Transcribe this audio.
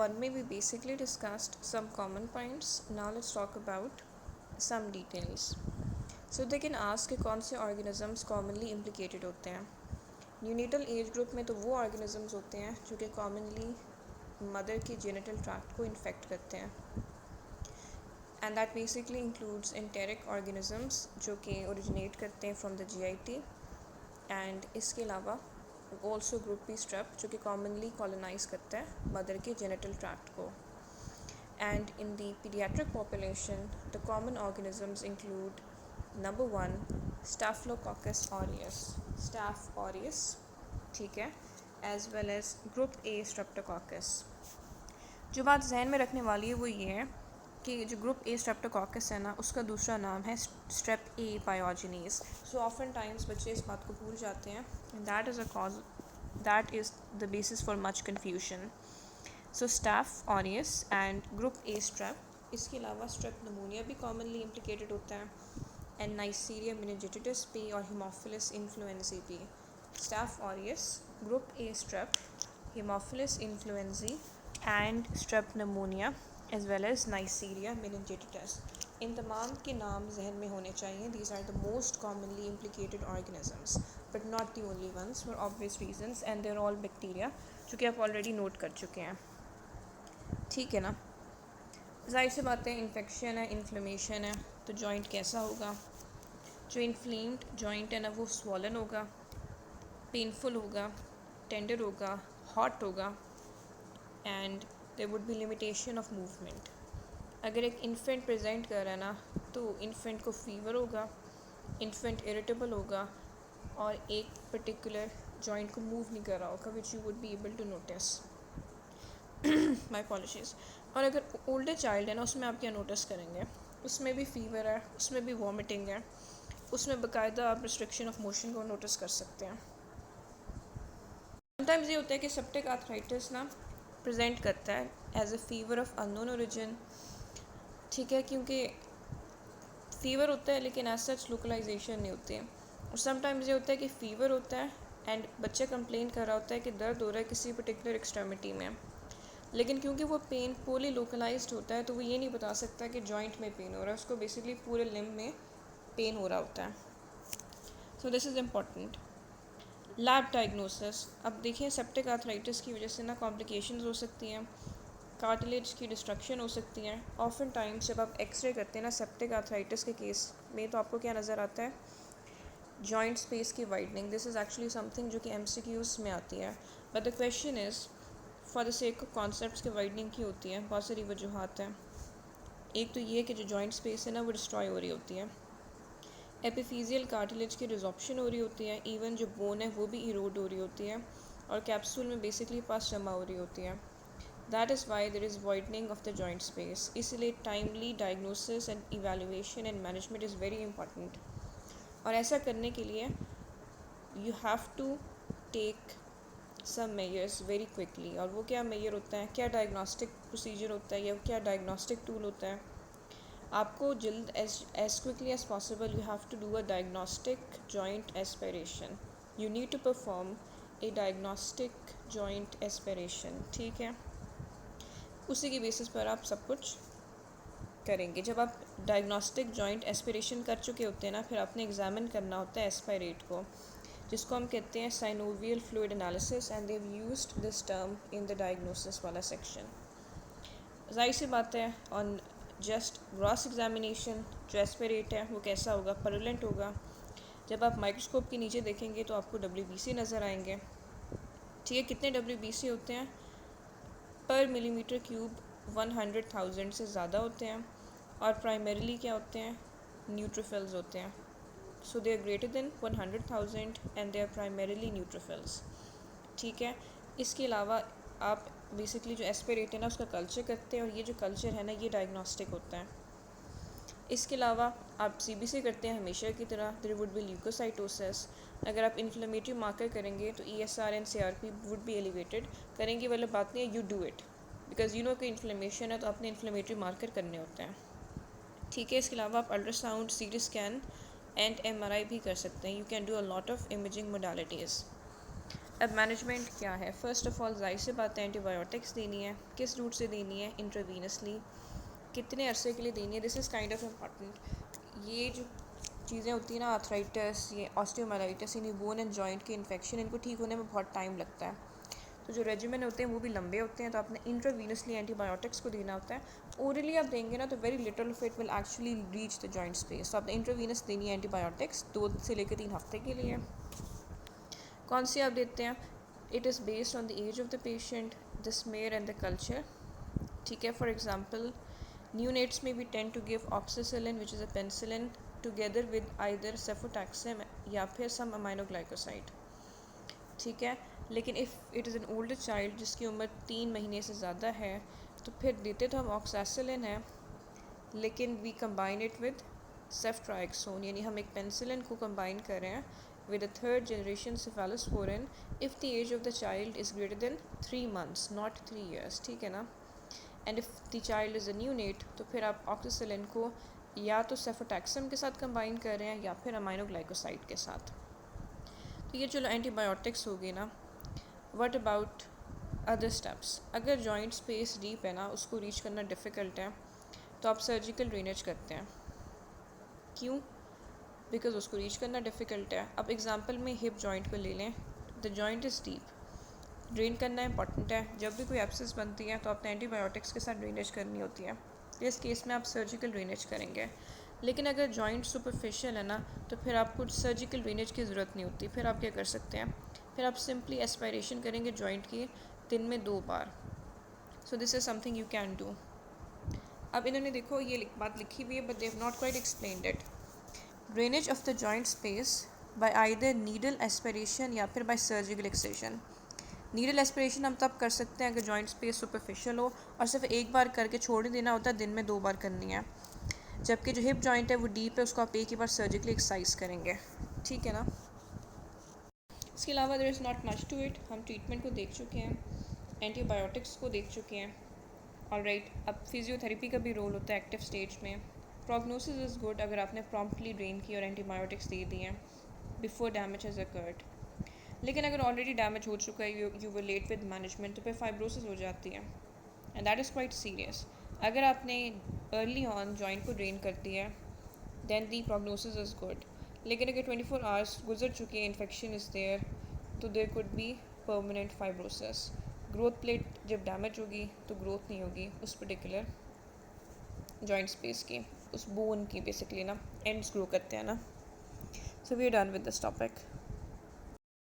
1 में we basically discussed some common points. Now let's talk about some details. So they can ask कि कौन से organisms commonly implicated होते हैं. Neonatal age group में तो वो organisms होते हैं जो कि commonly मदर की genital tract को infect करते हैं, and that basically includes enteric organisms जो कि originate करते हैं from the GIT, and इसके अलावा also group B strep जो कि commonly colonize करता है मदर के genital tract को. And in the pediatric population the common organisms include number 1 Staphylococcus aureus, Staph aureus, ठीक है, as well as group A Streptococcus. जो बात जहन में रखने वाली है वो ये है कि जो ग्रुप ए स्ट्रेप्टोकॉकस है ना, उसका दूसरा नाम है strep A pyogenes. So often times बच्चे इस बात को भूल जाते हैं, and that is the basis for much confusion. So staph aureus and group A strep. इसके अलावा स्ट्रेप नमूनिया भी कॉमनली इम्प्लिकेटेड होता है, एंड नाइसीरिया मेनिंजाइटिस पी और हीमोफिलस इन्फ्लुएंजी पी. Staph aureus, group A strep, Haemophilus influenzae and strep pneumonia as well as Neisseria meningitis. इन तमाम के नाम जहन में होने चाहिए. These are the most commonly implicated organisms, but not the only ones for obvious reasons, and they're all bacteria जो कि आप ऑलरेडी नोट कर चुके हैं. ठीक है ना. जाहिर सी बात है, इन्फेक्शन है, इन्फ्लेमेशन है, तो जॉइंट कैसा होगा. जो इन्फ्लेम्ड जॉइंट है ना, वो स्वॉलन होगा, पेनफुल होगा, टेंडर होगा, हॉट होगा, and there would be limitation of movement. अगर एक इन्फेंट प्रेजेंट कर रहा है ना, तो इन्फेंट को फीवर होगा, इन्फेंट इरिटेबल होगा, और एक पर्टिकुलर जॉइंट को मूव नहीं कर रहा होगा, which you would be able to notice. My apologies. और अगर ओल्डर चाइल्ड है ना, उसमें आप क्या नोटिस करेंगे, उसमें भी फीवर है, उसमें भी वॉमिटिंग है, उसमें बाकायदा आप रिस्ट्रिक्शन ऑफ मोशन को नोटिस कर सकते हैं. समटाइम्स ये होता है कि सेप्टिक आर्थराइटिस ना प्रेजेंट करता है as a fever of unknown origin. ठीक है, क्योंकि फीवर होता है लेकिन एज सच लोकलाइजेशन नहीं होती है. और समटाइम्स ये होता है कि फ़ीवर होता है एंड बच्चा कंप्लेन कर रहा होता है कि दर्द हो रहा है किसी पर्टिकुलर एक्सट्रीमिटी में, लेकिन क्योंकि वो पेन पोली लोकलाइज्ड होता है तो वो ये नहीं बता सकता कि जॉइंट में पेन हो रहा है, उसको बेसिकली पूरे लिम्ब में पेन हो रहा होता है. सो this is important. Lab diagnosis. अब देखिए, सेप्टिक आर्थराइटिस की वजह से ना कॉम्प्लिकेशंस हो सकती हैं, कार्टिलेज की डिस्ट्रक्शन हो सकती हैं. ऑफन टाइम्स जब आप एक्सरे करते हैं ना सेप्टिक आर्थराइटिस के केस में, तो आपको क्या नज़र आता है, जॉइंट स्पेस की widening. This is actually something जो कि MCQs में आती है, but the question is for the sake of concepts की वाइडनिंग की होती है. बहुत सारी वजूहत हैं. एक तो ये कि जो जॉइंट स्पेस है ना वो डिस्ट्रॉय हो रही होती है, एपिफिजियल कार्टिलेज की रिजॉर्प्शन हो रही होती है, इवन जो बोन है वो भी इरोड हो रही होती है, और कैप्सूल में बेसिकली पास जमा हो रही होती है. That is why there is widening of the joint space. इसलिए timely diagnosis and evaluation and management is very important. और ऐसा करने के लिए you have to take some measures very quickly. और वो क्या मेजर होता है, क्या डायग्नोस्टिक प्रोसीजर होता है, या क्या डायग्नोस्टिक टूल होता है. आपको जल्द as quickly as possible you have to do a diagnostic joint aspiration. You need to perform a diagnostic joint aspiration. ठीक है, उसी के बेसिस पर आप सब कुछ करेंगे. जब आप डायग्नोस्टिक जॉइंट एस्पिरेशन कर चुके होते हैं ना, फिर आपने एग्जामिन करना होता है एस्पायरेट को, जिसको हम कहते हैं synovial fluid analysis, and they have used this term in the diagnosis वाला सेक्शन. जाहिर सी बात है, ऑन जस्ट ग्रॉस एग्जामिनेशन जो एस्पिरेट है वो कैसा होगा, परलेंट होगा. जब आप माइक्रोस्कोप के नीचे देखेंगे तो आपको WBC नज़र आएंगे. ठीक है, कितने WBC होते हैं पर मिलीमीटर क्यूब, 100,000 से ज़्यादा होते हैं, और प्राइमरीली क्या होते हैं, न्यूट्रोफिल्स होते हैं. So they are greater than 100,000 and they are primarily neutrophils. ठीक है, इसके अलावा आप बेसिकली जो एस्पिरेट है ना उसका कल्चर करते हैं, और ये जो कल्चर है ना ये डायग्नोस्टिक होता है. इसके अलावा आप CBC करते हैं हमेशा की तरह. There would be leukocytosis. अगर आप इन्फ्लेमेटरी मार्कर करेंगे तो ESR and CRP would be elevated. करेंगे वाला बात नहीं है, you do it, because you know कि इन्फ्लेमेशन है तो आपने इन्फ्लेमेटरी मार्कर करने होते हैं. ठीक है, इसके अलावा आप ultrasound, CT scan and MRI भी कर सकते हैं. You can do a lot of imaging modalities. अब मैनेजमेंट क्या है? फ़र्स्ट ऑफ़ ऑल जाहिर सी बात है एंटीबायोटिक्स देनी है। किस रूट से देनी है? इंट्रावीनसली। कितने अरसे के लिए देनी है? This is kind of important. ये जो चीज़ें होती हैं ना, आर्थराइटिस, ये ऑस्टियोमाइलाइटिस, यानी बोन एंड जॉइंट की इन्फेक्शन, इनको ठीक होने में बहुत टाइम लगता है। तो जो रेजिमेंट होते हैं वो भी लंबे होते हैं, तो आपने इंट्रावीनसली एंटीबायोटिक्स को देना होता है। ओरली आप देंगे ना तो very little of it will actually reach the joint space. तो आपने इंट्रावीनस देनी है एंटीबायोटिक्स 2 से लेकर 3 हफ्ते के लिए। कौन सी आप देते हैं? It is based on the age of the patient, the smear and the culture. ठीक है, फॉर एग्जाम्पल न्यूनेट्स में भी tend to give oxacillin which is a penicillin together with either cefotaxime या फिर सम अमाइनोग्लाइकोसाइड। ठीक है, लेकिन if it is an older child जिसकी उम्र 3 महीने से ज़्यादा है तो फिर देते तो हम ऑक्सासिलिन है, लेकिन we combine it with ceftriaxone, यानी हम एक पेनिसिलिन को कंबाइन कर रहे हैं with a third generation cephalosporin if the age of the child is greater than 3 months, not 3 years. ठीक है ना? And if the child is a neonate तो फिर आप ऑक्सीसिलिन को या तो सेफोटैक्सम के साथ कंबाइन कर रहे हैं या फिर अमाइनोग्लाइकोसाइड के साथ। तो ये चलो एंटीबायोटिक्स हो गई ना। What about other steps? अगर जॉइंट स्पेस डीप है ना, उसको रीच करना डिफ़िकल्ट है, तो आप सर्जिकल ड्रेनेज करते हैं। क्यों? बिकॉज उसको रीच करना डिफ़िकल्ट है। अब एग्जांपल में हिप जॉइंट को ले लें, the joint is deep, drain करना इंपॉर्टेंट है। जब भी कोई एब्सेस बनती है तो आपने एंटीबायोटिक्स के साथ ड्रेनेज करनी होती है। इस केस में आप सर्जिकल ड्रेनेज करेंगे। लेकिन अगर जॉइंट सुपरफिशियल है ना, तो फिर आपको सर्जिकल ड्रेनेज की ज़रूरत नहीं होती। फिर आप क्या कर सकते हैं? फिर आप सिंपली एस्पायरेशन करेंगे जॉइंट की दिन में 2 बार। So this is something you can do. अब इन्होंने देखो ये बात लिखी हुई है, but they have not quite explained it. Drainage of the joint space by either needle aspiration या फिर by surgical extraction. Needle aspiration हम तब कर सकते हैं अगर जॉइंट स्पेस सुपरफिशियल हो और सिर्फ एक बार करके छोड़ ही देना होता है, दिन में 2 बार करनी है। जबकि जो हिप जॉइंट है वो डीप है, उसको आप एक ही बार सर्जिकली एक्सरसाइज करेंगे। ठीक है ना? इसके अलावा there is not much to it. हम ट्रीटमेंट को देख चुके हैं, एंटीबायोटिक्स को देख चुके हैं। ऑलराइट, अब फिजियोथेरेपी का भी रोल होता है एक्टिव स्टेज में। प्रोग्नोसिस इज़ गुड अगर आपने प्रॉम्प्टली ड्रेन की और एंटीबायोटिक्स दे दी हैं बिफोर डैमेज हैज़ अकर्ड। लेकिन अगर ऑलरेडी डैमेज हो चुका है, you were late with management, तो फिर फाइब्रोसिस हो जाती है and that is quite serious. अगर आपने अर्ली ऑन जॉइंट को ड्रेन कर दिया है then the prognosis is good. लेकिन अगर 24 आवर्स गुजर चुके हैं, इन्फेक्शन इज़ देयर, तो there could be permanent fibrosis. Growth plate जब डैमेज होगी तो ग्रोथ नहीं होगी उस पर्टिकुलर जॉइंट स्पेस की, उस बोन की बेसिकली ना, एंड्स ग्रो करते हैं ना। So we are done with this topic.